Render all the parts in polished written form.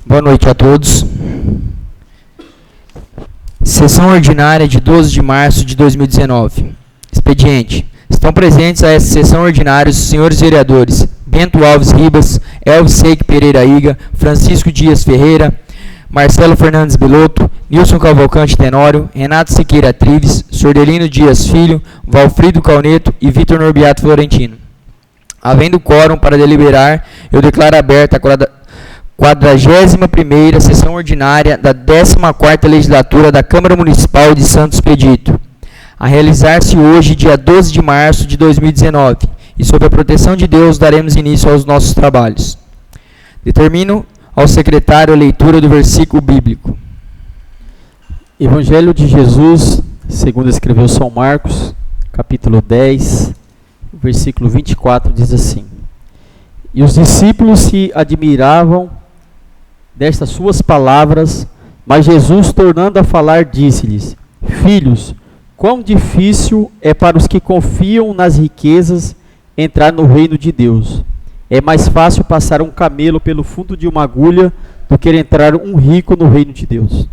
Boa noite a todos. Sessão ordinária de 12 de março de 2019. Expediente. Estão presentes a essa sessão ordinária os senhores vereadores Bento Alves Ribas, Elvis Seik Pereira Iga, Francisco Dias Ferreira, Marcelo Fernandes Belotto, Nilson Cavalcante Tenório, Renato Siqueira Trives, Sordelino Dias Filho, Valfrido Calneto e Vitor Norbiato Florentino. Havendo quórum para deliberar, eu declaro aberta a 41ª sessão ordinária da 14ª legislatura da Câmara Municipal de Santo Expedito, a realizar-se hoje, dia 12 de março de 2019, e sob a proteção de Deus daremos início aos nossos trabalhos. Determino ao secretário a leitura do versículo bíblico. Evangelho de Jesus, segundo escreveu São Marcos, capítulo 10, versículo 24, diz assim: E os discípulos se admiravam destas suas palavras, mas Jesus, tornando a falar, disse-lhes: Filhos, quão difícil é para os que confiam nas riquezas entrar no reino de Deus. É mais fácil passar um camelo pelo fundo de uma agulha do que entrar um rico no reino de Deus.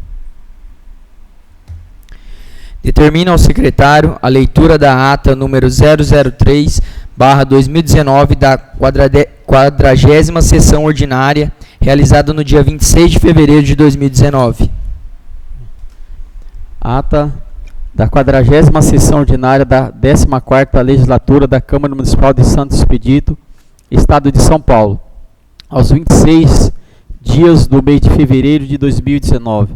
Determina ao secretário a leitura da ata número 003/2019 da 40ª sessão ordinária, realizada no dia 26 de fevereiro de 2019. Ata da 40ª sessão ordinária da 14ª legislatura da Câmara Municipal de Santo Expedito, Estado de São Paulo, aos 26 dias do mês de fevereiro de 2019,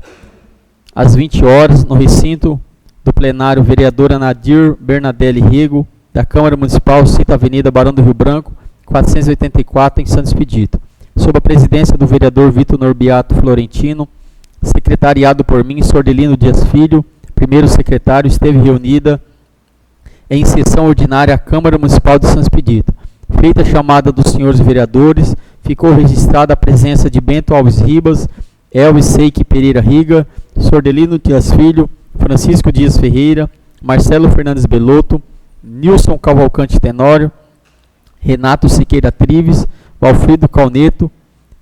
às 20 horas, no recinto do plenário vereadora Nadir Bernadelli Rego, da Câmara Municipal, sítio Avenida Barão do Rio Branco, 484, em Santo Expedito, sob a presidência do vereador Vitor Norbiato Florentino, secretariado por mim, Sordelino Dias Filho, primeiro secretário. Esteve reunida em sessão ordinária a Câmara Municipal de Santo Expedito. Feita a chamada dos senhores vereadores, ficou registrada a presença de Bento Alves Ribas, Elvis Seik Pereira Iga, Sordelino Dias Filho, Francisco Dias Ferreira, Marcelo Fernandes Belotto, Nilson Cavalcante Tenório, Renato Siqueira Trives, Valfrido Calneto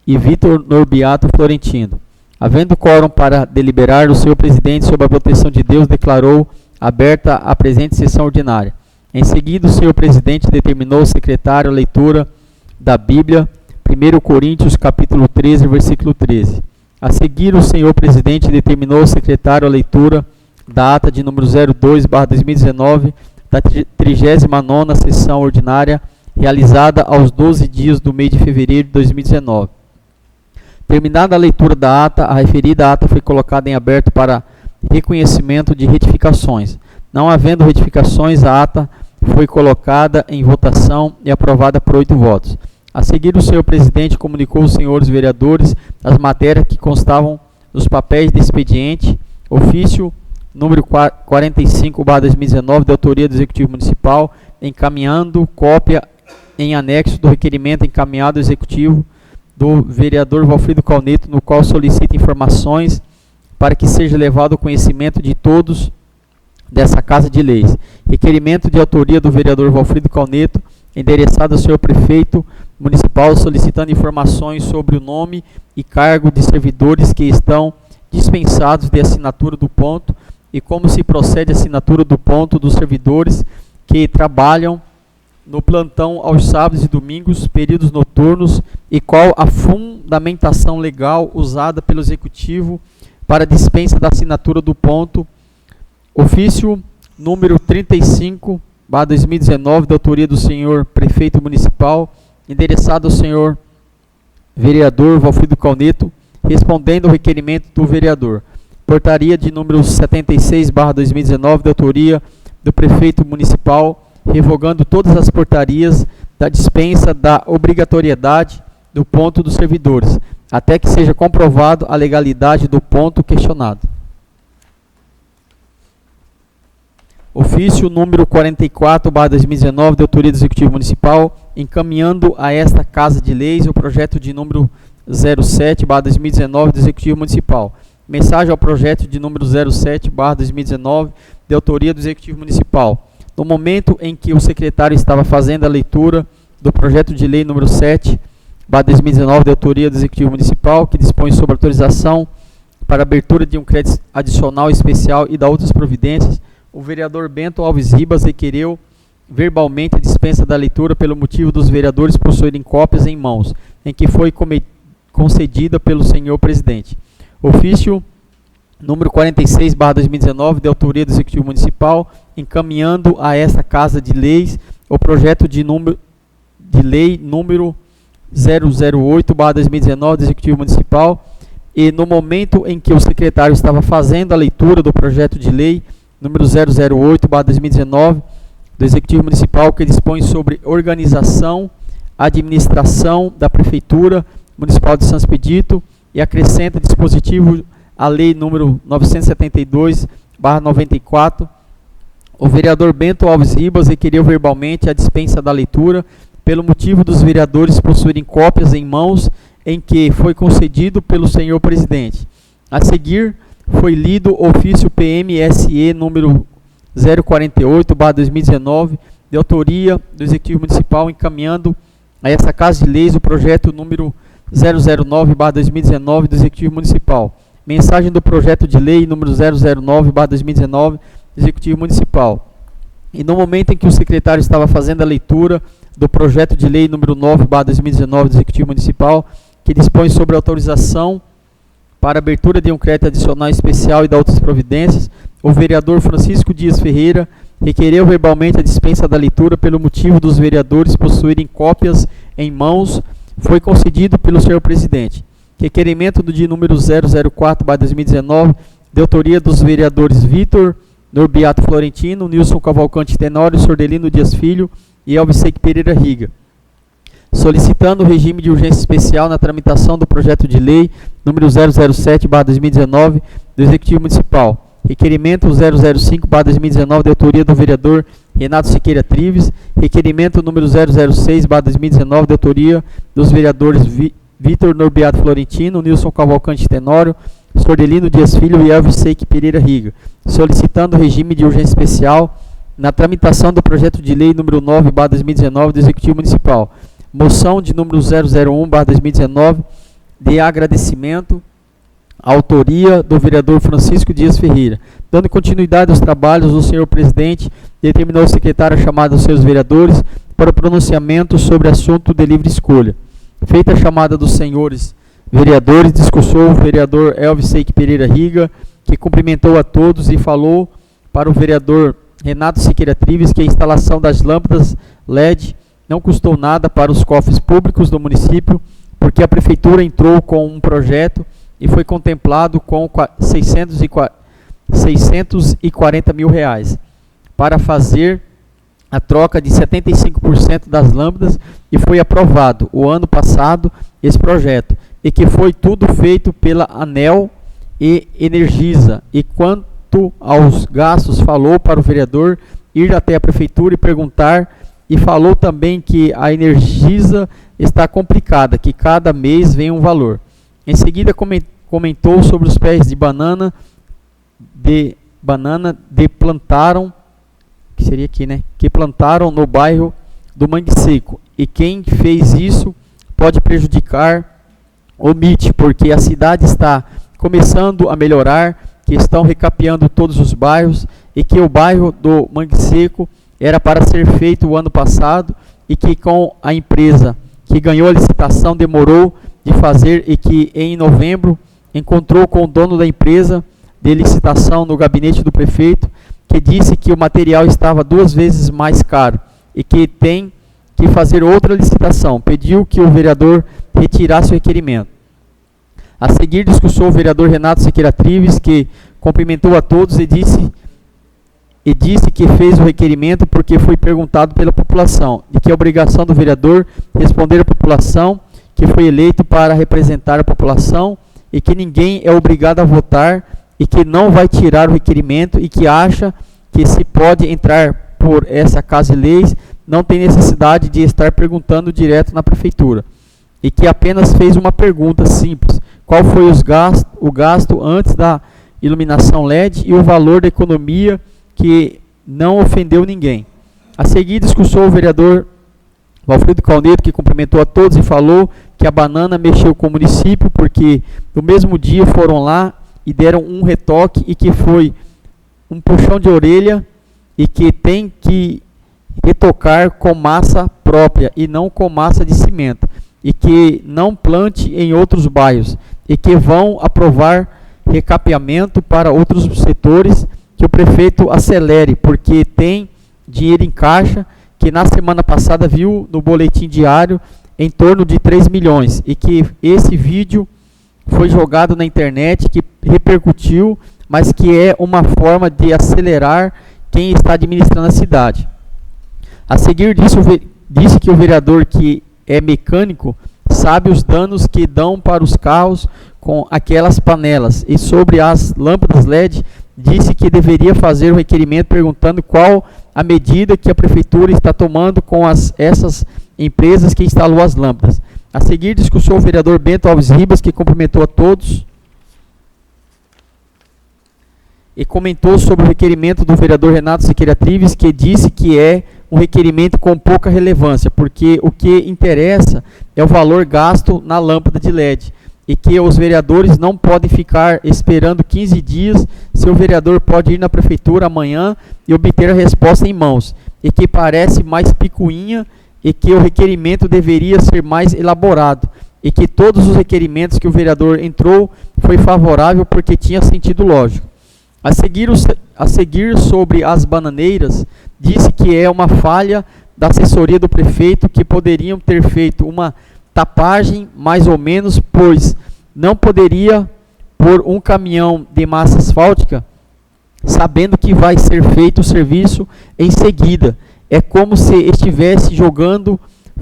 e Vitor Norbiato Florentino. Havendo quórum para deliberar, o senhor presidente, sob a proteção de Deus, declarou aberta a presente sessão ordinária. Em seguida, o senhor presidente determinou ao secretário a leitura da Bíblia, 1 Coríntios, capítulo 13, versículo 13. A seguir, o senhor presidente determinou ao secretário a leitura da ata de número 02/2019 da 39ª sessão ordinária, realizada aos 12 dias do mês de fevereiro de 2019. Terminada a leitura da ata, a referida ata foi colocada em aberto para reconhecimento de retificações. Não havendo retificações, a ata foi colocada em votação e aprovada por 8 votos. A seguir, o senhor presidente comunicou aos senhores vereadores as matérias que constavam nos papéis de expediente, ofício número 45/2019, de autoria do Executivo Municipal, encaminhando cópia em anexo do requerimento encaminhado ao Executivo do vereador Valfrido Calneto, no qual solicita informações para que seja levado ao conhecimento de todos dessa Casa de Leis. Requerimento de autoria do vereador Valfrido Calneto, endereçado ao senhor prefeito municipal, solicitando informações sobre o nome e cargo de servidores que estão dispensados de assinatura do ponto e como se procede a assinatura do ponto dos servidores que trabalham no plantão aos sábados e domingos, períodos noturnos, e qual a fundamentação legal usada pelo Executivo para a dispensa da assinatura do ponto. Ofício número 35/2019, da autoria do senhor prefeito municipal, endereçado ao senhor vereador Valfrido Calneto, respondendo ao requerimento do vereador. Portaria de número 76/2019, da autoria do prefeito municipal, revogando todas as portarias da dispensa da obrigatoriedade do ponto dos servidores, até que seja comprovado a legalidade do ponto questionado. Ofício número 44/2019, de autoria do Executivo Municipal, encaminhando a esta Casa de Leis o projeto de número 07/2019 do Executivo Municipal. Mensagem ao projeto de número 07/2019, de autoria do Executivo Municipal. No momento em que o secretário estava fazendo a leitura do projeto de lei número 7, 2019, de autoria do Executivo Municipal, que dispõe sobre autorização para abertura de um crédito adicional especial e da outras providências. O vereador Bento Alves Ribas requereu verbalmente a dispensa da leitura pelo motivo dos vereadores possuírem cópias em mãos, em que foi concedida pelo senhor presidente. Ofício número 46/2019, de autoria do Executivo Municipal, encaminhando a esta Casa de Leis o projeto de lei número 008/2019 do Executivo Municipal, e no momento em que o secretário estava fazendo a leitura do projeto de lei número 008/2019 do Executivo Municipal, que dispõe sobre organização, administração da Prefeitura Municipal de São Expedito, e acrescenta dispositivo à lei número 972/94, o vereador Bento Alves Ribas requeriu verbalmente a dispensa da leitura pelo motivo dos vereadores possuírem cópias em mãos, em que foi concedido pelo senhor presidente. A seguir, foi lido o ofício PMSE número 048/2019, de autoria do Executivo Municipal, encaminhando a essa Casa de Leis o projeto número 009/2019 do Executivo Municipal. Mensagem do projeto de lei número 009/2019 do Executivo Municipal. E no momento em que o secretário estava fazendo a leitura do projeto de lei número 9/2019 do Executivo Municipal, que dispõe sobre autorização para abertura de um crédito adicional especial e da outras providências, o vereador Francisco Dias Ferreira requereu verbalmente a dispensa da leitura pelo motivo dos vereadores possuírem cópias em mãos, foi concedido pelo senhor presidente. Requerimento do de número 004/2019, de autoria dos vereadores Vitor Norbiato Florentino, Nilson Cavalcante Tenório, Sordelino Dias Filho e Elvisseque Pereira Riga, solicitando o regime de urgência especial na tramitação do projeto de lei número 007/2019 do Executivo Municipal. Requerimento 005/2019, de autoria do vereador Renato Siqueira Trives. Requerimento número 006/2019, de autoria dos vereadores Vitor Norbiato Florentino, Nilson Cavalcante Tenório, Sordelino Dias Filho e Elvisseque Pereira Riga, solicitando o regime de urgência especial na tramitação do projeto de lei número 9/2019 do Executivo Municipal. Moção de número 001/2019, de agradecimento, autoria do vereador Francisco Dias Ferreira. Dando continuidade aos trabalhos, o senhor presidente determinou o secretário a chamada dos seus vereadores para o pronunciamento sobre assunto de livre escolha. Feita a chamada dos senhores vereadores, discursou o vereador Elvisseque Pereira Riga, que cumprimentou a todos e falou para o vereador Renato Siqueira Trives que a instalação das lâmpadas LED não custou nada para os cofres públicos do município, porque a prefeitura entrou com um projeto e foi contemplado com 640 mil reais para fazer a troca de 75% das lâmpadas, e foi aprovado o ano passado esse projeto, e que foi tudo feito pela ANEEL e Energisa. E quanto aos gastos, falou para o vereador ir até a prefeitura e perguntar, e falou também que a Energisa está complicada, que cada mês vem um valor. Em seguida comentou sobre os pés de banana plantaram, que seria aqui, né? Que plantaram no bairro do Mangue Seco. E quem fez isso pode prejudicar o MIT, porque a cidade está começando a melhorar, que estão recapeando todos os bairros, e que o bairro do Mangue Seco era para ser feito o ano passado, e que com a empresa que ganhou a licitação demorou de fazer, e que em novembro encontrou com o dono da empresa de licitação no gabinete do prefeito, que disse que o material estava 2 vezes mais caro e que tem que fazer outra licitação. Pediu que o vereador retirasse o requerimento. A seguir, discursou o vereador Renato Siqueira Trives, que cumprimentou a todos e disse que fez o requerimento porque foi perguntado pela população, e que é obrigação do vereador responder à população, que foi eleito para representar a população, e que ninguém é obrigado a votar, e que não vai tirar o requerimento, e que acha que se pode entrar por essa Casa de Leis, não tem necessidade de estar perguntando direto na prefeitura, e que apenas fez uma pergunta simples: qual foi o gasto antes da iluminação LED e o valor da economia, que não ofendeu ninguém. A seguir, discursou o vereador Valfrido Calneiro, que cumprimentou a todos e falou que a banana mexeu com o município, porque no mesmo dia foram lá e deram um retoque e que foi um puxão de orelha e que tem que retocar com massa própria e não com massa de cimento, e que não plante em outros bairros, e que vão aprovar recapeamento para outros setores, que o prefeito acelere, porque tem dinheiro em caixa, que na semana passada viu no boletim diário em torno de 3 milhões, e que esse vídeo foi jogado na internet, que repercutiu, mas que é uma forma de acelerar quem está administrando a cidade. A seguir disse que o vereador, que é mecânico, sabe os danos que dão para os carros com aquelas panelas. E sobre as lâmpadas LED, disse que deveria fazer um requerimento perguntando qual a medida que a prefeitura está tomando com essas empresas que instalou as lâmpadas. A seguir discursou o vereador Bento Alves Ribas, que cumprimentou a todos e comentou sobre o requerimento do vereador Renato Siqueira Trives, que disse que é um requerimento com pouca relevância, porque o que interessa é o valor gasto na lâmpada de LED, e que os vereadores não podem ficar esperando 15 dias, se o vereador pode ir na prefeitura amanhã e obter a resposta em mãos, e que parece mais picuinha, e que o requerimento deveria ser mais elaborado, e que todos os requerimentos que o vereador entrou foi favorável porque tinha sentido lógico. A seguir sobre as bananeiras, disse que é uma falha da assessoria do prefeito, que poderiam ter feito uma tapagem mais ou menos, pois não poderia pôr um caminhão de massa asfáltica sabendo que vai ser feito o serviço em seguida. É como se estivesse jogando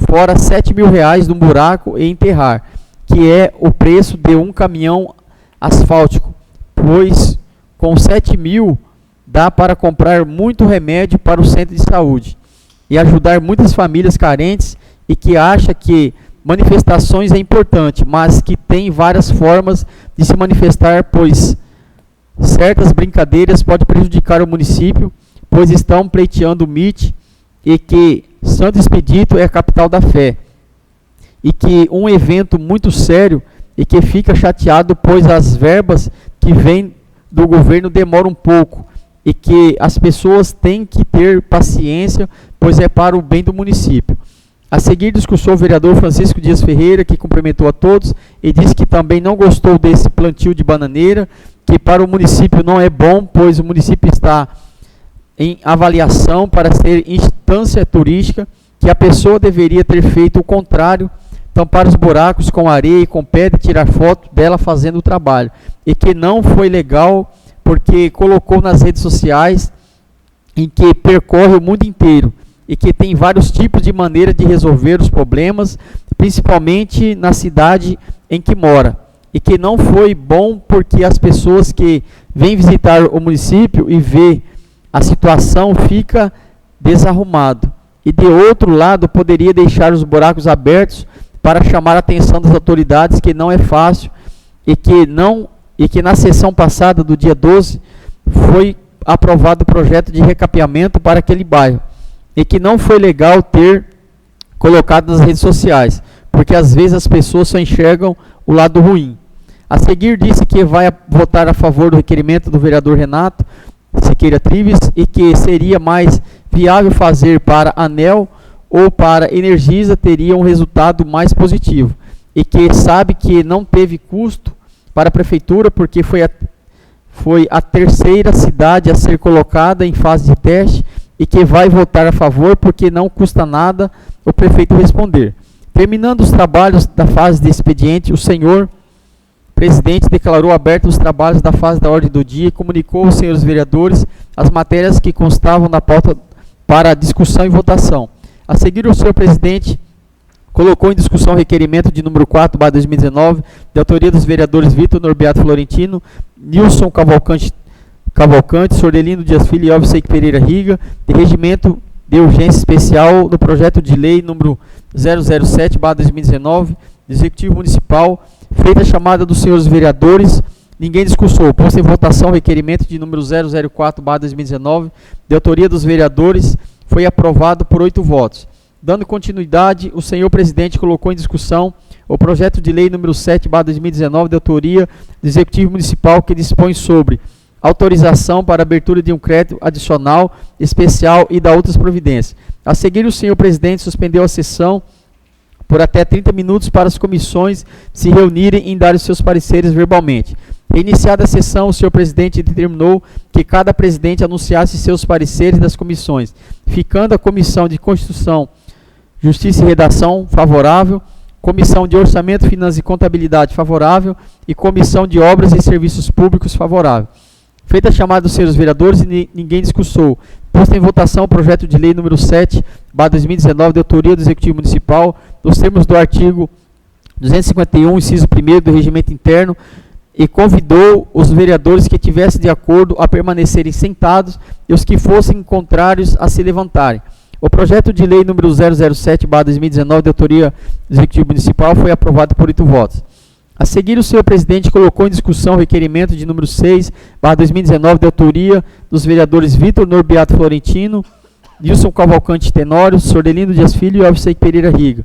fora 7 mil reais num buraco e enterrar, que é o preço de um caminhão asfáltico, pois com 7 mil dá para comprar muito remédio para o centro de saúde e ajudar muitas famílias carentes, e que acha que manifestações é importante, mas que tem várias formas de se manifestar, pois certas brincadeiras podem prejudicar o município, pois estão pleiteando o MIT, e que Santo Expedito é a capital da fé, e que um evento muito sério, e que fica chateado, pois as verbas que vêm do governo demoram um pouco, e que as pessoas têm que ter paciência, pois é para o bem do município. A seguir discursou o vereador Francisco Dias Ferreira, que cumprimentou a todos e disse que também não gostou desse plantio de bananeira, que para o município não é bom, pois o município está em avaliação para ser instância turística, que a pessoa deveria ter feito o contrário, tampar os buracos com areia e com pedra e tirar foto dela fazendo o trabalho, e que não foi legal porque colocou nas redes sociais em que percorre o mundo inteiro e que tem vários tipos de maneira de resolver os problemas, principalmente na cidade em que mora, e que não foi bom porque as pessoas que vêm visitar o município e vê a situação fica desarrumado, e de outro lado poderia deixar os buracos abertos para chamar a atenção das autoridades, que não é fácil, e que na sessão passada do dia 12 foi aprovado o projeto de recapeamento para aquele bairro, e que não foi legal ter colocado nas redes sociais, porque às vezes as pessoas só enxergam o lado ruim. A seguir disse que vai votar a favor do requerimento do vereador Renato Siqueira Trives, e que seria mais viável fazer para ANEEL ou para Energisa, teria um resultado mais positivo, e que sabe que não teve custo para a prefeitura, porque foi a terceira cidade a ser colocada em fase de teste, e que vai votar a favor porque não custa nada o prefeito responder. Terminando os trabalhos da fase de expediente, o senhor presidente declarou abertos os trabalhos da fase da ordem do dia e comunicou aos senhores vereadores as matérias que constavam na pauta para discussão e votação. A seguir, o senhor presidente colocou em discussão o requerimento de número 4/2019, de autoria dos vereadores Vitor Norberto Florentino, Nilson Cavalcante, Sordelino Dias Filho e Alves Seik Pereira Riga, de regimento de urgência especial do projeto de lei número 007/2019, do Executivo Municipal, feita a chamada dos senhores vereadores, ninguém discursou. Posto em votação o requerimento de número 004/2019, de autoria dos vereadores, foi aprovado por 8 votos. Dando continuidade, o senhor presidente colocou em discussão o projeto de lei número 7/2019, de autoria do Executivo Municipal, que dispõe sobre autorização para abertura de um crédito adicional especial e da outras providências. A seguir, o senhor presidente suspendeu a sessão por até 30 minutos para as comissões se reunirem e darem seus pareceres verbalmente. Iniciada a sessão, o senhor presidente determinou que cada presidente anunciasse seus pareceres das comissões, ficando a Comissão de Constituição, Justiça e Redação favorável, Comissão de Orçamento, Finanças e Contabilidade favorável e Comissão de Obras e Serviços Públicos favorável. Feita a chamada dos senhores vereadores, ninguém discussou. Posto em votação o projeto de lei número 7/2019, de autoria do Executivo Municipal, nos termos do artigo 251, inciso 1º do Regimento Interno, e convidou os vereadores que tivessem de acordo a permanecerem sentados e os que fossem contrários a se levantarem. O projeto de lei número 007/2019, de autoria do Executivo Municipal, foi aprovado por 8 votos. A seguir, o senhor presidente colocou em discussão o requerimento de número 6/2019, de autoria dos vereadores Vitor Norbiato Florentino, Nilson Cavalcante Tenório, Sordelino Dias Filho e Alvissei Pereira Riga,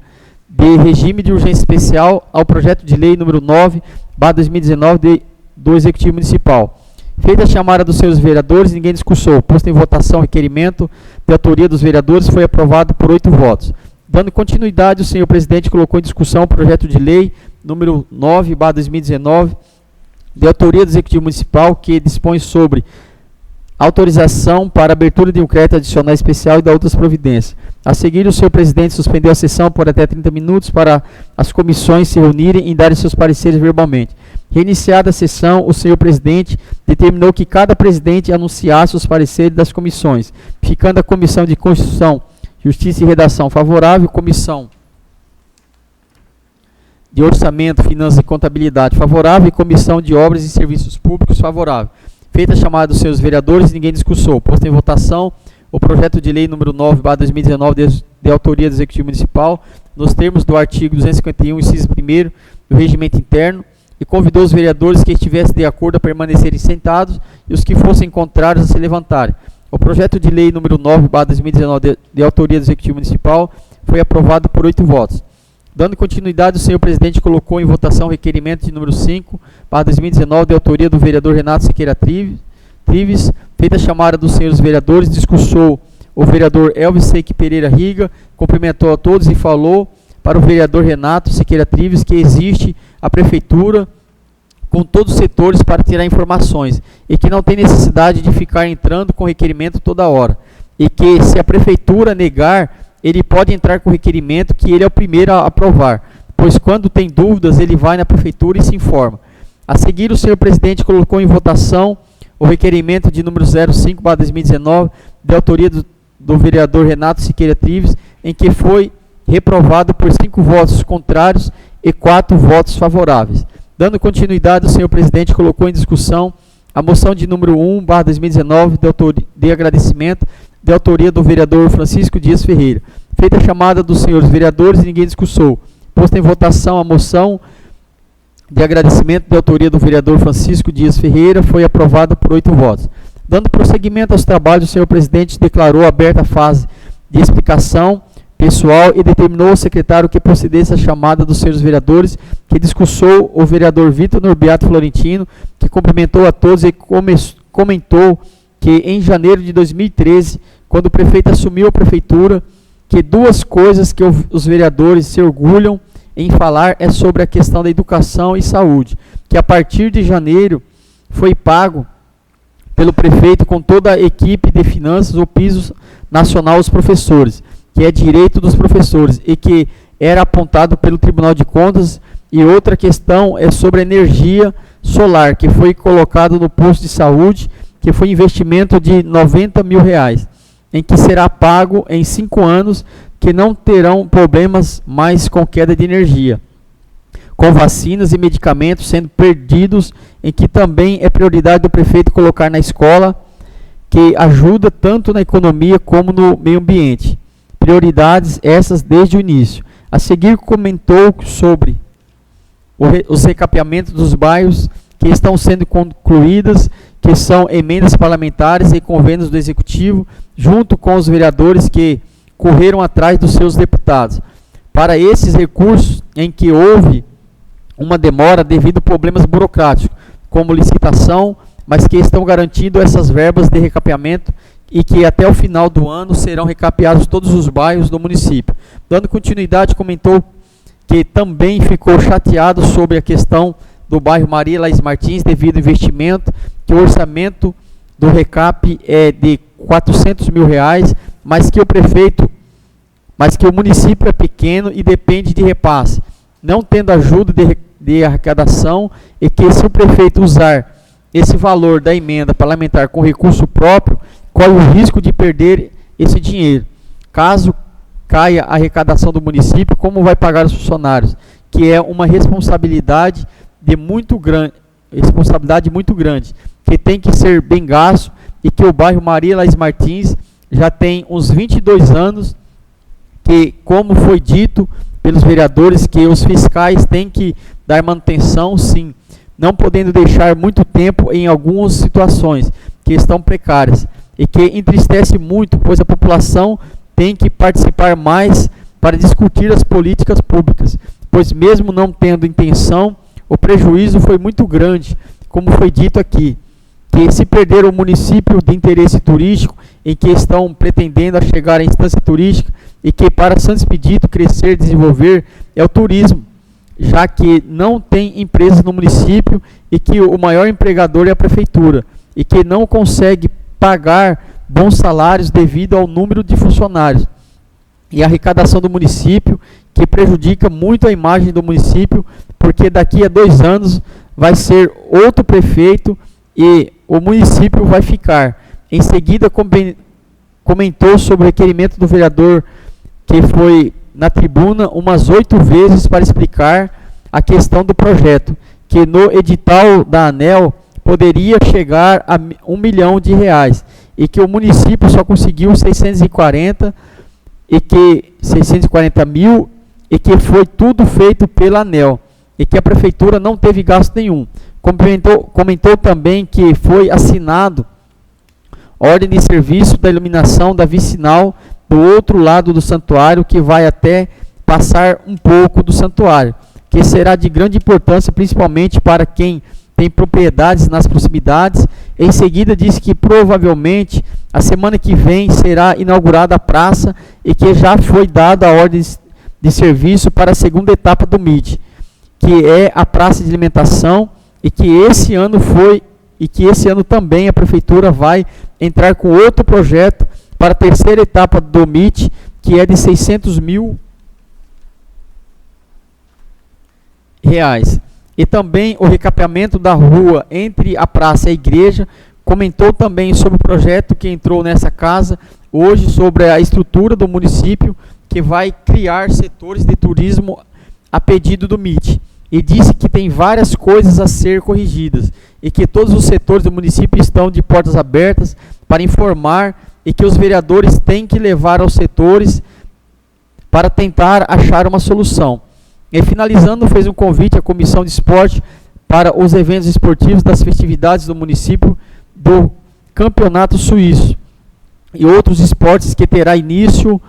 de regime de urgência especial ao projeto de lei número 9/2019 do Executivo Municipal. Feita a chamada dos seus vereadores, ninguém discussou. Posto em votação o requerimento de autoria dos vereadores, foi aprovado por 8 votos. Dando continuidade, o senhor presidente colocou em discussão o projeto de lei número 9/2019, de autoria do Executivo Municipal, que dispõe sobre autorização para abertura de um crédito adicional especial e da outras providências. A seguir, o senhor presidente suspendeu a sessão por até 30 minutos para as comissões se reunirem e darem seus pareceres verbalmente. Reiniciada a sessão, o senhor presidente determinou que cada presidente anunciasse os pareceres das comissões, ficando a Comissão de Constituição, Justiça e Redação favorável, Comissão de Orçamento, Finanças e Contabilidade favorável e Comissão de Obras e Serviços Públicos favorável. Feita a chamada dos seus vereadores, ninguém discussou. Posto em votação o projeto de lei número 9/2019, de autoria do Executivo Municipal, nos termos do artigo 251, inciso 1º do Regimento Interno, e convidou os vereadores que estivessem de acordo a permanecerem sentados e os que fossem contrários a se levantarem. O projeto de lei número 9/2019, de autoria do Executivo Municipal, foi aprovado por 8 votos. Dando continuidade, o senhor presidente colocou em votação o requerimento de número 5/2019, de autoria do vereador Renato Siqueira Trives. Feita a chamada dos senhores vereadores, discursou o vereador Alvissei Pereira Riga, cumprimentou a todos e falou para o vereador Renato Siqueira Trives que existe a prefeitura com todos os setores para tirar informações e que não tem necessidade de ficar entrando com requerimento toda hora, e que se a prefeitura negar, ele pode entrar com requerimento, que ele é o primeiro a aprovar, pois quando tem dúvidas ele vai na prefeitura e se informa. A seguir, o senhor presidente colocou em votação o requerimento de número 05/2019, de autoria do vereador Renato Siqueira Trives, em que foi reprovado por 5 votos contrários e 4 votos favoráveis. Dando continuidade, o senhor presidente colocou em discussão a moção de número 1/2019, de agradecimento, de autoria do vereador Francisco Dias Ferreira. Feita a chamada dos senhores vereadores, ninguém discussou. Posta em votação a moção de agradecimento, de autoria do vereador Francisco Dias Ferreira, foi aprovada por 8 votos. Dando prosseguimento aos trabalhos, o senhor presidente declarou aberta a fase de explicação pessoal e determinou ao secretário que procedesse a chamada dos senhores vereadores, que discursou o vereador Vitor Norbiato Florentino, que cumprimentou a todos e comentou que em janeiro de 2013, quando o prefeito assumiu a prefeitura, que 2 coisas que os vereadores se orgulham em falar é sobre a questão da educação e saúde, que a partir de janeiro foi pago pelo prefeito com toda a equipe de finanças o piso nacional aos professores, que é direito dos professores e que era apontado pelo Tribunal de Contas. E outra questão é sobre a energia solar, que foi colocado no posto de saúde, que foi investimento de R$90 mil, em que será pago em 5 anos, que não terão problemas mais com queda de energia, com vacinas e medicamentos sendo perdidos, em que também é prioridade do prefeito colocar na escola, que ajuda tanto na economia como no meio ambiente. Prioridades essas desde o início. A seguir, comentou sobre os recapeamentos dos bairros que estão sendo concluídas, que são emendas parlamentares e convênios do Executivo, junto com os vereadores que correram atrás dos seus deputados. Para esses recursos em que houve uma demora devido a problemas burocráticos, como licitação, mas que estão garantindo essas verbas de recapeamento e que até o final do ano serão recapeados todos os bairros do município. Dando continuidade, comentou que também ficou chateado sobre a questão do bairro Maria Laís Martins devido ao investimento, que o orçamento do recap é de R$400 mil, mas que o município é pequeno e depende de repasse, não tendo ajuda de arrecadação, e que se o prefeito usar esse valor da emenda parlamentar com recurso próprio, corre o risco de perder esse dinheiro. Caso caia a arrecadação do município, como vai pagar os funcionários? Que é uma responsabilidade muito grande, que tem que ser bem gasto, e que o bairro Maria Laís Martins já tem uns 22 anos, que, como foi dito pelos vereadores, que os fiscais têm que dar manutenção, sim, não podendo deixar muito tempo em algumas situações que estão precárias, e que entristece muito, pois a população tem que participar mais para discutir as políticas públicas, pois mesmo não tendo intenção, o prejuízo foi muito grande, como foi dito aqui, que se perder o município de interesse turístico, em que estão pretendendo a chegar à instância turística, e que para Santo Expedito crescer e desenvolver é o turismo, já que não tem empresas no município e que o maior empregador é a prefeitura, e que não consegue pagar bons salários devido ao número de funcionários. E a arrecadação do município, que prejudica muito a imagem do município, porque daqui a 2 anos vai ser outro prefeito e o município vai ficar. Em seguida, comentou sobre o requerimento do vereador, que foi na tribuna umas 8 vezes para explicar a questão do projeto, que no edital da ANEEL poderia chegar a R$1 milhão, e que o município só conseguiu 640 mil, e que foi tudo feito pela ANEEL, e que a prefeitura não teve gasto nenhum. Comentou também que foi assinado ordem de serviço da iluminação da vicinal do outro lado do santuário, que vai até passar um pouco do santuário, que será de grande importância, principalmente para quem tem propriedades nas proximidades. Em seguida, disse que provavelmente a semana que vem será inaugurada a praça, e que já foi dada a ordem de serviço para a segunda etapa do MIT, que é a praça de alimentação, e que esse ano também a prefeitura vai entrar com outro projeto para a terceira etapa do MIT, que é de R$600 mil. E também o recapeamento da rua entre a praça e a igreja. Comentou também sobre o projeto que entrou nessa casa hoje, sobre a estrutura do município, que vai criar setores de turismo a pedido do MIT. E disse que tem várias coisas a ser corrigidas, e que todos os setores do município estão de portas abertas para informar, e que os vereadores têm que levar aos setores para tentar achar uma solução. E finalizando, fez um convite à Comissão de Esporte para os eventos esportivos das festividades do município do Campeonato Suíço e outros esportes, que terá início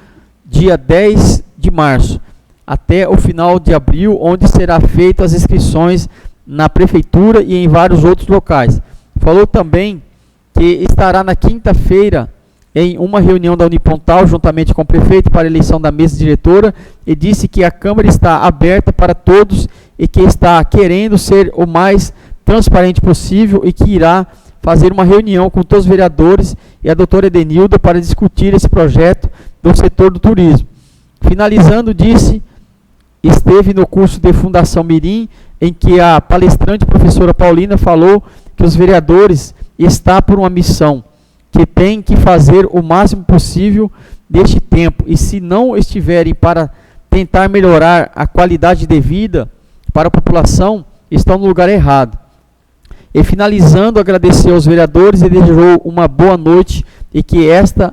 dia 10 de março até o final de abril, onde será feitas as inscrições na prefeitura e em vários outros locais. Falou também que estará na quinta-feira em uma reunião da Unipontal, juntamente com o prefeito, para a eleição da mesa diretora, e disse que a Câmara está aberta para todos e que está querendo ser o mais transparente possível, e que irá fazer uma reunião com todos os vereadores e a doutora Edenilda para discutir esse projeto do setor do turismo. Finalizando, disse, esteve no curso de Fundação Mirim, em que a palestrante professora Paulina falou que os vereadores estão por uma missão, que tem que fazer o máximo possível deste tempo, e se não estiverem para tentar melhorar a qualidade de vida para a população, estão no lugar errado. E finalizando, agradeceu aos vereadores e desejou uma boa noite, e que está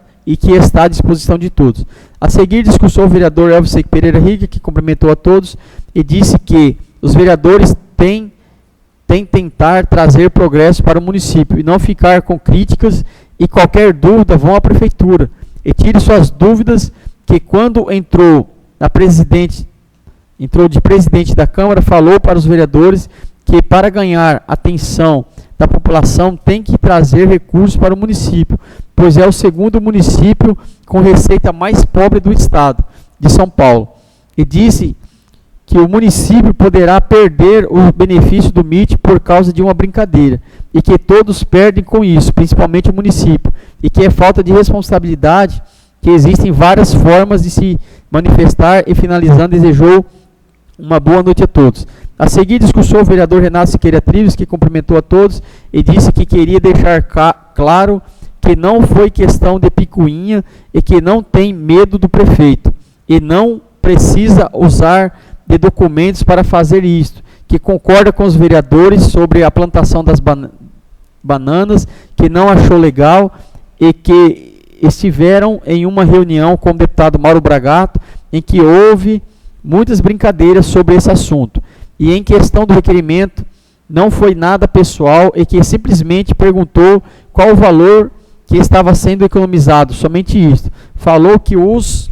à disposição de todos. A seguir, discursou o vereador Elvis Pereira Riga, que cumprimentou a todos e disse que os vereadores têm tentar trazer progresso para o município e não ficar com críticas, e qualquer dúvida vão à prefeitura e tire suas dúvidas, que quando entrou de presidente da Câmara, falou para os vereadores que para ganhar a atenção da população tem que trazer recursos para o município, pois é o segundo município com receita mais pobre do estado de São Paulo. E disse que o município poderá perder o benefício do MIT por causa de uma brincadeira, e que todos perdem com isso, principalmente o município, e que é falta de responsabilidade, que existem várias formas de se manifestar, e finalizando, desejou uma boa noite a todos. A seguir, discursou o vereador Renato Siqueira Trives, que cumprimentou a todos e disse que queria deixar claro que não foi questão de picuinha e que não tem medo do prefeito e não precisa usar de documentos para fazer isto, que concorda com os vereadores sobre a plantação das bananas, que não achou legal e que estiveram em uma reunião com o deputado Mauro Bragato, em que houve muitas brincadeiras sobre esse assunto. E em questão do requerimento, não foi nada pessoal e que simplesmente perguntou qual o valor que estava sendo economizado, somente isso. Falou que os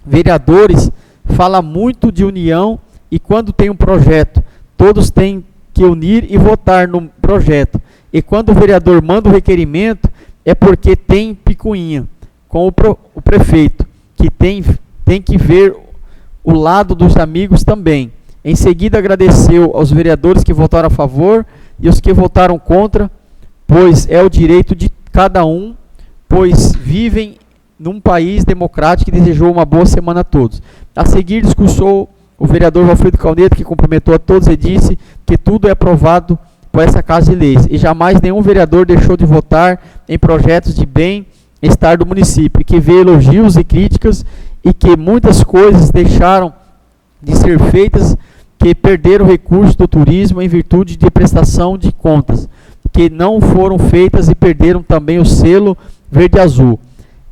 vereadores falam muito de união e quando tem um projeto, todos têm que unir e votar no projeto. E quando o vereador manda o requerimento, é porque tem picuinha com o prefeito, que tem que ver o lado dos amigos também. Em seguida, agradeceu aos vereadores que votaram a favor e os que votaram contra, pois é o direito de cada um, pois vivem num país democrático, e desejou uma boa semana a todos. A seguir, discursou o vereador Valfrido Calneto, que cumprimentou a todos e disse que tudo é aprovado por essa Casa de Leis, e jamais nenhum vereador deixou de votar em projetos de bem-estar do município, e que vê elogios e críticas, e que muitas coisas deixaram de ser feitas, que perderam recursos do turismo em virtude de prestação de contas, que não foram feitas e perderam também o selo verde-azul.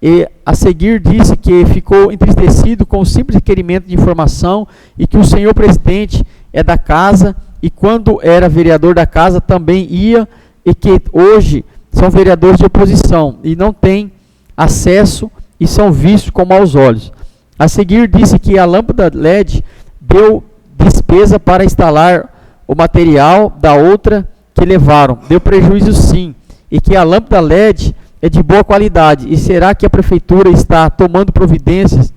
E a seguir disse que ficou entristecido com o simples requerimento de informação e que o senhor presidente é da casa e quando era vereador da casa também ia, e que hoje são vereadores de oposição e não têm acesso e são vistos com maus olhos. A seguir disse que a lâmpada LED deu despesa para instalar o material da outra que levaram, deu prejuízo sim, e que a lâmpada LED é de boa qualidade. E será que a prefeitura está tomando providências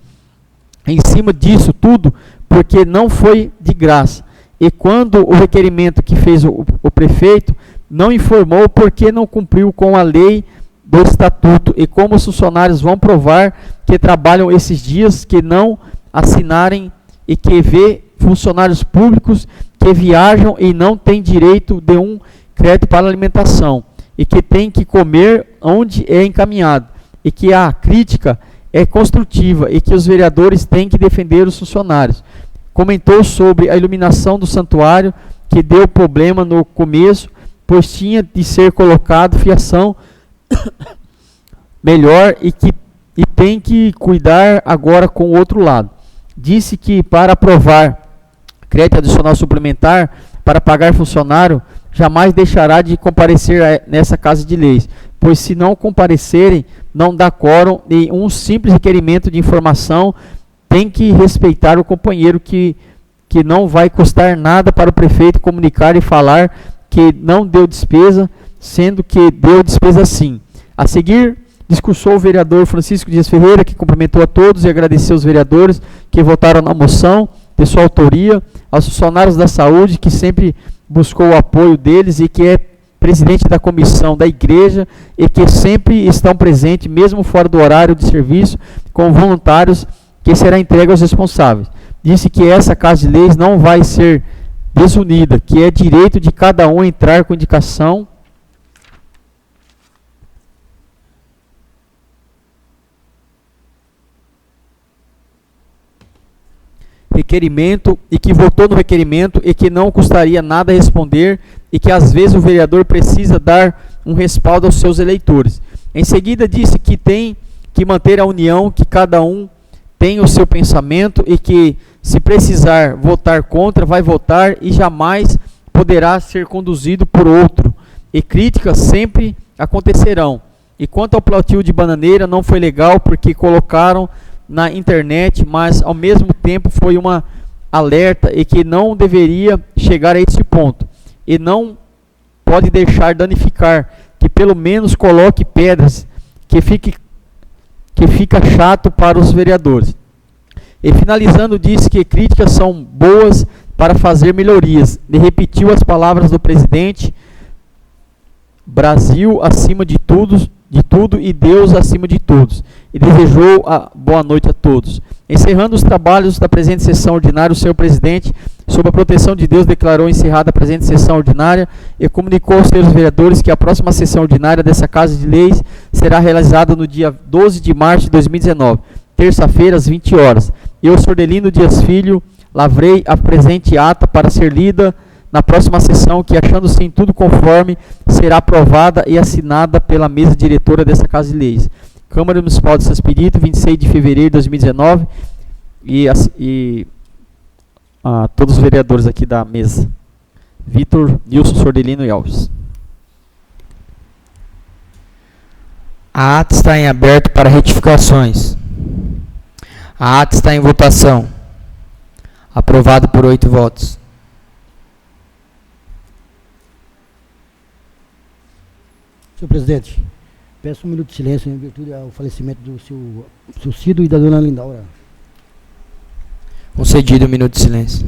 em cima disso tudo? Porque não foi de graça. E quando o requerimento que fez o prefeito, não informou porque não cumpriu com a lei do estatuto. E como os funcionários vão provar que trabalham esses dias, que não assinarem e que vê funcionários públicos que viajam e não têm direito de um crédito para alimentação, e que tem que comer onde é encaminhado, e que a crítica é construtiva, e que os vereadores têm que defender os funcionários. Comentou sobre a iluminação do santuário, que deu problema no começo, pois tinha de ser colocado fiação melhor e tem que cuidar agora com o outro lado. Disse que para aprovar crédito adicional suplementar para pagar funcionário, jamais deixará de comparecer nessa Casa de Leis, pois se não comparecerem, não dá quórum, e um simples requerimento de informação tem que respeitar o companheiro, que não vai custar nada para o prefeito comunicar e falar que não deu despesa, sendo que deu despesa sim. A seguir, discursou o vereador Francisco Dias Ferreira, que cumprimentou a todos e agradeceu aos vereadores que votaram na moção de sua autoria, aos funcionários da saúde, que sempre buscou o apoio deles e que é presidente da comissão da igreja e que sempre estão presentes, mesmo fora do horário de serviço, com voluntários, que será entregue aos responsáveis. Disse que essa Casa de Leis não vai ser desunida, que é direito de cada um entrar com indicação requerimento, e que votou no requerimento e que não custaria nada responder, e que às vezes o vereador precisa dar um respaldo aos seus eleitores. Em seguida disse que tem que manter a união, que cada um tem o seu pensamento e que se precisar votar contra, vai votar e jamais poderá ser conduzido por outro. E críticas sempre acontecerão. E quanto ao plantio de bananeira, não foi legal porque colocaram na internet, mas ao mesmo tempo foi uma alerta e que não deveria chegar a esse ponto. E não pode deixar danificar, que pelo menos coloque pedras, que fica chato para os vereadores. E finalizando, disse que críticas são boas para fazer melhorias. E repetiu as palavras do presidente: Brasil acima de tudo e Deus acima de todos. E desejou a boa noite a todos. Encerrando os trabalhos da presente sessão ordinária, o senhor presidente, sob a proteção de Deus, declarou encerrada a presente sessão ordinária e comunicou aos senhores vereadores que a próxima sessão ordinária dessa Casa de Leis será realizada no dia 12 de março de 2019, terça-feira, às 20 horas. Eu, Sordelino Dias Filho, lavrei a presente ata para ser lida na próxima sessão, que, achando-se em tudo conforme, será aprovada e assinada pela mesa diretora dessa Casa de Leis. Câmara Municipal de São Expedito, 26 de fevereiro de 2019, a todos os vereadores aqui da mesa. Vitor, Nilson, Sordelino e Alves. A ata está em aberto para retificações. A ata está em votação. Aprovado por 8 votos. Senhor presidente, peço um minuto de silêncio em virtude ao falecimento do seu Cido e da dona Lindaura. Concedido 1 minuto de silêncio.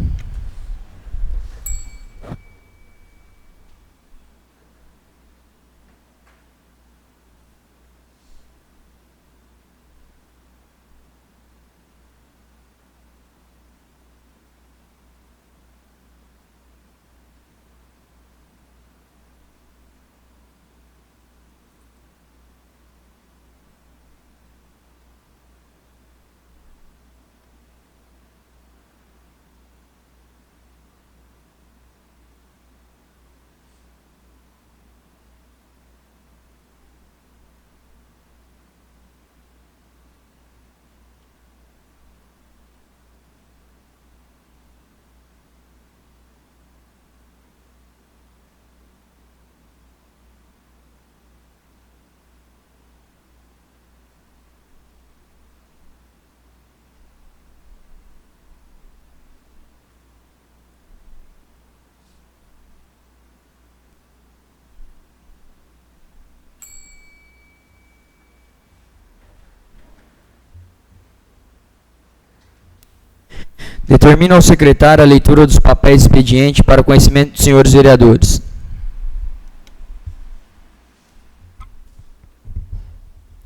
Determina ao secretário a leitura dos papéis de expediente para o conhecimento dos senhores vereadores.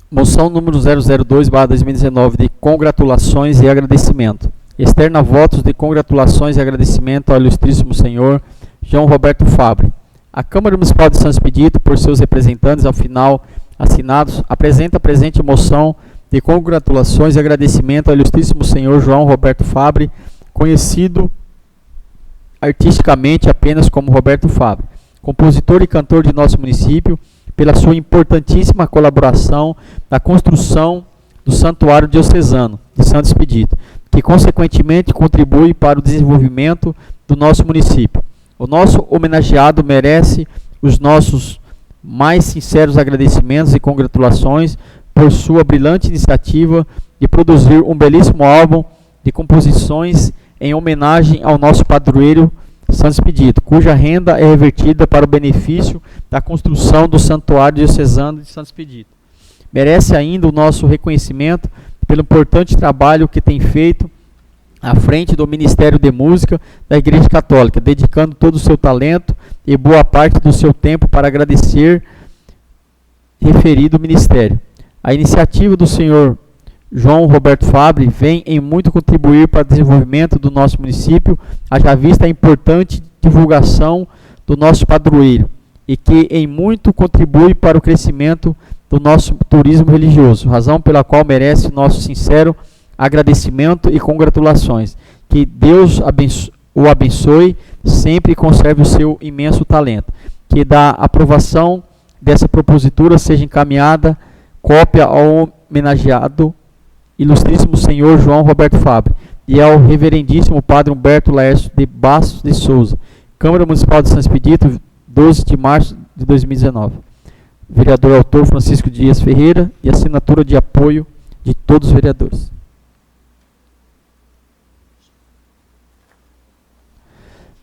Moção número 002/2019 de congratulações e agradecimento. Externa votos de congratulações e agradecimento ao ilustríssimo senhor João Roberto Fabre. A Câmara Municipal de São Expedito, por seus representantes ao final assinados, apresenta a presente moção de congratulações e agradecimento ao ilustríssimo senhor João Roberto Fabre, conhecido artisticamente apenas como Roberto Fabre, compositor e cantor de nosso município, pela sua importantíssima colaboração na construção do Santuário Diocesano de Santo Expedito, que consequentemente contribui para o desenvolvimento do nosso município. O nosso homenageado merece os nossos mais sinceros agradecimentos e congratulações por sua brilhante iniciativa de produzir um belíssimo álbum de composições em homenagem ao nosso padroeiro Santo Expedito, cuja renda é revertida para o benefício da construção do Santuário Diocesano de Santo Expedito. Merece ainda o nosso reconhecimento pelo importante trabalho que tem feito à frente do Ministério de Música da Igreja Católica, dedicando todo o seu talento e boa parte do seu tempo para agradecer referido ministério. A iniciativa do senhor João Roberto Fabre vem em muito contribuir para o desenvolvimento do nosso município, haja vista a importante divulgação do nosso padroeiro, e que em muito contribui para o crescimento do nosso turismo religioso, razão pela qual merece nosso sincero agradecimento e congratulações. Que Deus o abençoe sempre e conserve o seu imenso talento. Que da aprovação dessa propositura seja encaminhada cópia ao homenageado ilustríssimo senhor João Roberto Fabre e ao reverendíssimo padre Humberto Laércio de Bastos de Souza, Câmara Municipal de São Expedito, 12 de março de 2019. Vereador autor Francisco Dias Ferreira e assinatura de apoio de todos os vereadores.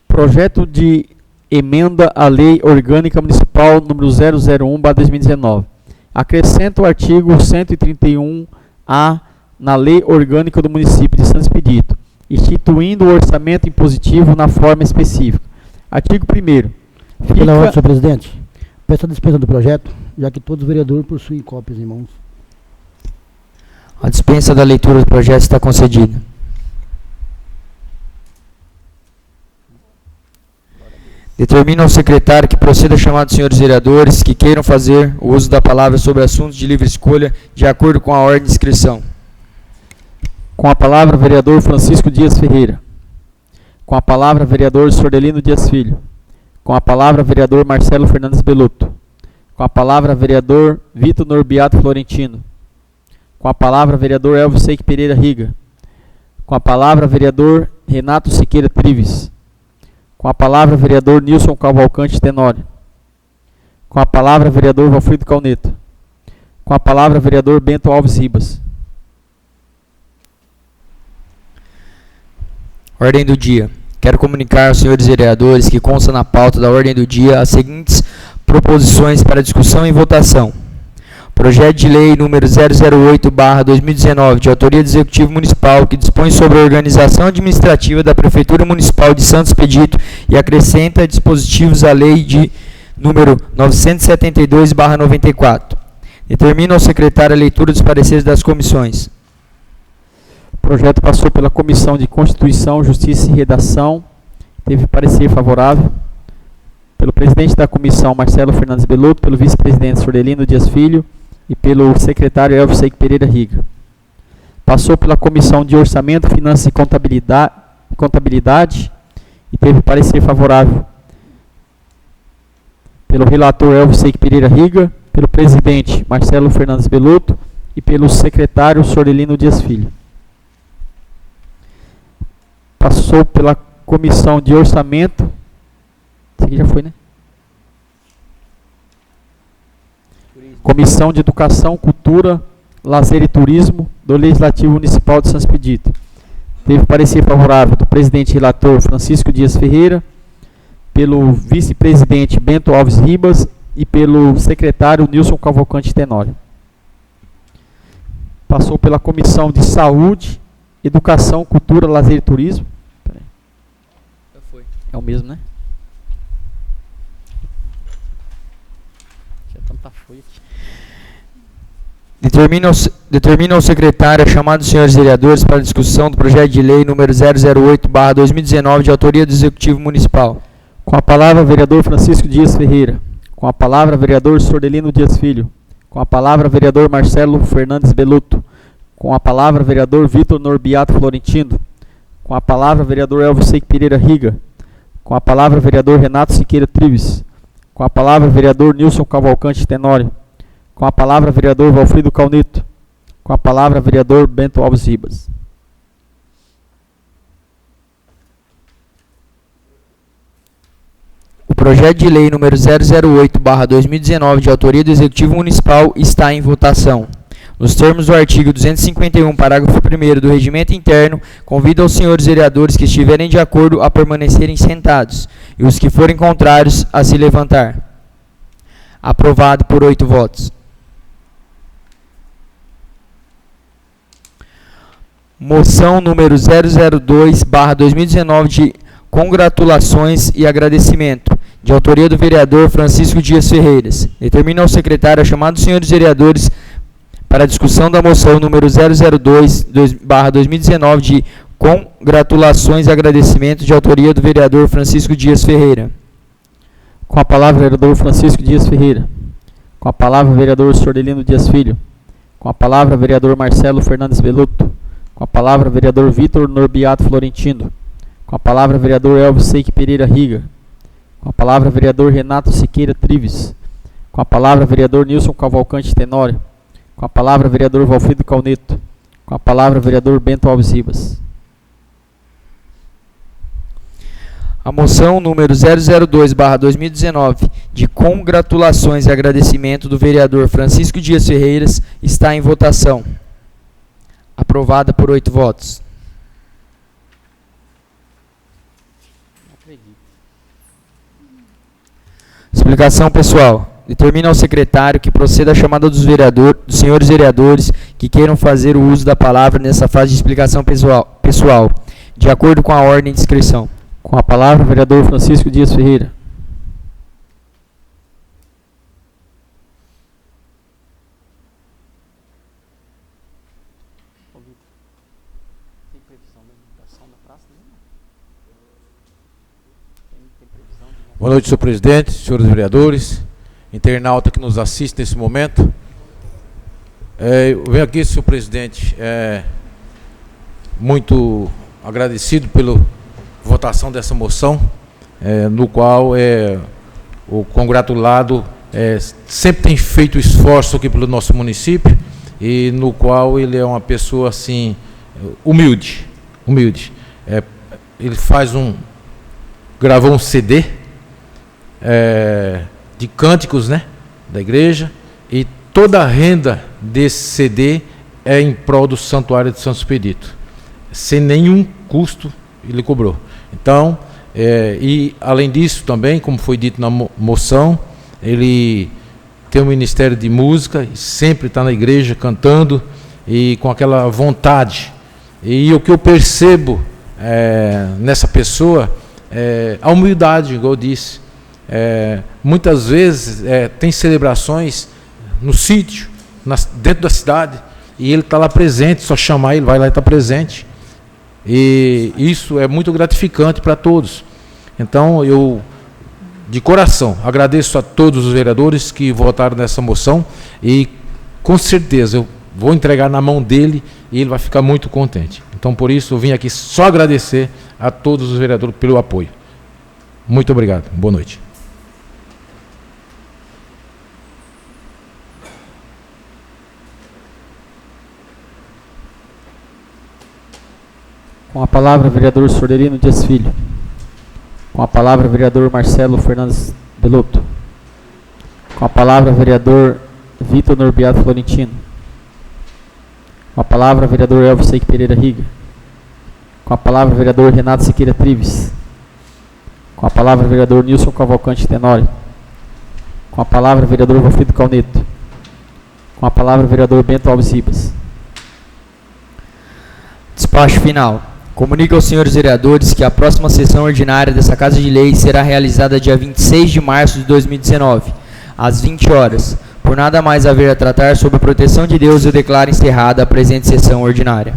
Projeto de emenda à Lei Orgânica Municipal número 001/2019. Acrescenta o artigo 131-A na Lei Orgânica do Município de Santo Expedito, instituindo o orçamento impositivo na forma específica. Artigo 1º. Pela ordem, senhor presidente. Peço a dispensa do projeto, já que todos os vereadores possuem cópias em mãos. A dispensa da leitura do projeto está concedida. Determina ao secretário que proceda a chamar os senhores vereadores que queiram fazer o uso da palavra sobre assuntos de livre escolha, de acordo com a ordem de inscrição. Com a palavra, vereador Francisco Dias Ferreira. Com a palavra, vereador Sordelino Dias Filho. Com a palavra, vereador Marcelo Fernandes Belotto. Com a palavra, vereador Vitor Norbiato Florentino. Com a palavra, vereador Elvis Seik Pereira Riga. Com a palavra, vereador Renato Siqueira Trives. Com a palavra, vereador Nilson Cavalcante Tenório. Com a palavra, vereador Valfrido Calneto. Com a palavra, vereador Bento Alves Ribas. Ordem do dia. Quero comunicar aos senhores vereadores que consta na pauta da ordem do dia as seguintes proposições para discussão e votação. Projeto de lei número 008/2019, de autoria do Executivo Municipal, que dispõe sobre a organização administrativa da Prefeitura Municipal de Santo Expedito e acrescenta dispositivos à lei de número 972/94. Determina ao secretário a leitura dos pareceres das comissões. O projeto passou pela Comissão de Constituição, Justiça e Redação. Teve parecer favorável pelo presidente da comissão, Marcelo Fernandes Belotto, pelo vice-presidente Sordelino Dias Filho e pelo secretário Elvis Seik Pereira Riga. Passou pela Comissão de Orçamento, Finanças e Contabilidade e teve parecer favorável pelo relator Elvis Seik Pereira Riga, pelo presidente Marcelo Fernandes Belotto e pelo secretário Sordelino Dias Filho. Passou pela Comissão de Orçamento. Isso aqui já foi, né? Comissão de Educação, Cultura, Lazer e Turismo do Legislativo Municipal de Santo Expedito. Teve parecer favorável do presidente relator Francisco Dias Ferreira, pelo vice-presidente Bento Alves Ribas e pelo secretário Nilson Cavalcante Tenório. Passou pela Comissão de Saúde, Educação, Cultura, Lazer e Turismo. Já foi. É o mesmo, né? Já tanta foi aqui. Determina ao secretário a chamada dos senhores vereadores para a discussão do projeto de lei número 008/2019, de autoria do Executivo Municipal. Com a palavra, vereador Francisco Dias Ferreira. Com a palavra, vereador Sordelino Dias Filho. Com a palavra, vereador Marcelo Fernandes Belotto. Com a palavra, vereador Vitor Norbiato Florentino. Com a palavra, vereador Elvis Seik Pereira Riga. Com a palavra, vereador Renato Siqueira Trives. Com a palavra, vereador Nilson Cavalcante Tenório. Com a palavra, vereador Valfrido Calneto. Com a palavra, vereador Bento Alves Ribas. O projeto de lei número 008/2019, de autoria do Executivo Municipal, está em votação. Nos termos do artigo 251, parágrafo 1º do Regimento Interno, convido aos senhores vereadores que estiverem de acordo a permanecerem sentados e os que forem contrários a se levantar. Aprovado por 8 votos. Moção número 002/2019, de congratulações e agradecimento, de autoria do vereador Francisco Dias Ferreiras. Determina ao secretário a chamada dos senhores vereadores para a discussão da moção número 002/2019, de congratulações e agradecimento, de autoria do vereador Francisco Dias Ferreira. Com a palavra, vereador Francisco Dias Ferreira. Com a palavra, vereador Sordelino Dias Filho. Com a palavra, vereador Marcelo Fernandes Belotto. Com a palavra, vereador Vitor Norbiato Florentino. Com a palavra, vereador Elvis Seik Pereira Riga. Com a palavra, vereador Renato Siqueira Trives. Com a palavra, vereador Nilson Cavalcante Tenório. Com a palavra, vereador Valfrido Calneto. Com a palavra, vereador Bento Alves Ribas. A moção número 002/2019, de congratulações e agradecimento do vereador Francisco Dias Ferreiras, está em votação. Aprovada por 8 votos. Não acredito. Explicação pessoal. Determina ao secretário que proceda a chamada dos senhores vereadores que queiram fazer o uso da palavra nessa fase de explicação pessoal, de acordo com a ordem de inscrição. Com a palavra, o vereador Francisco Dias Ferreira. Tem previsão da inauguração da praça? Boa noite, senhor presidente, senhores vereadores, internauta que nos assiste nesse momento. Eu venho aqui, senhor presidente, muito agradecido pela votação dessa moção, no qual o congratulado sempre tem feito esforço aqui pelo nosso município e no qual ele é uma pessoa assim humilde. Ele gravou um CD de cânticos, né, da igreja, e toda a renda desse CD é em prol do Santuário de Santo Expedito, sem nenhum custo ele cobrou. Então, e além disso também, como foi dito na moção, ele tem um ministério de música e sempre está na igreja cantando e com aquela vontade. E o que eu percebo nessa pessoa é a humildade, igual eu disse. Muitas vezes tem celebrações no sítio, dentro da cidade, e ele está lá presente, só chamar ele vai lá e está presente. E isso é muito gratificante para todos. Então eu, de coração, agradeço a todos os vereadores que votaram nessa moção e com certeza eu vou entregar na mão dele e ele vai ficar muito contente. Então por isso eu vim aqui só agradecer a todos os vereadores pelo apoio. Muito obrigado. Boa noite. Com a palavra, vereador Sordelino Dias Filho. Com a palavra, vereador Marcelo Fernandes Belotto. Com a palavra, vereador Vitor Norbiato Florentino. Com a palavra, vereador Elvis Seik Pereira Riga. Com a palavra, vereador Renato Siqueira Trives. Com a palavra, vereador Nilson Cavalcante Tenório. Com a palavra, vereador Valfrido Calneto. Com a palavra, vereador Bento Alves Ribas. Despacho final. Comunico aos senhores vereadores que a próxima sessão ordinária dessa Casa de Leis será realizada dia 26 de março de 2019, às 20 horas. Por nada mais haver a tratar sobre a proteção de Deus, eu declaro encerrada a presente sessão ordinária.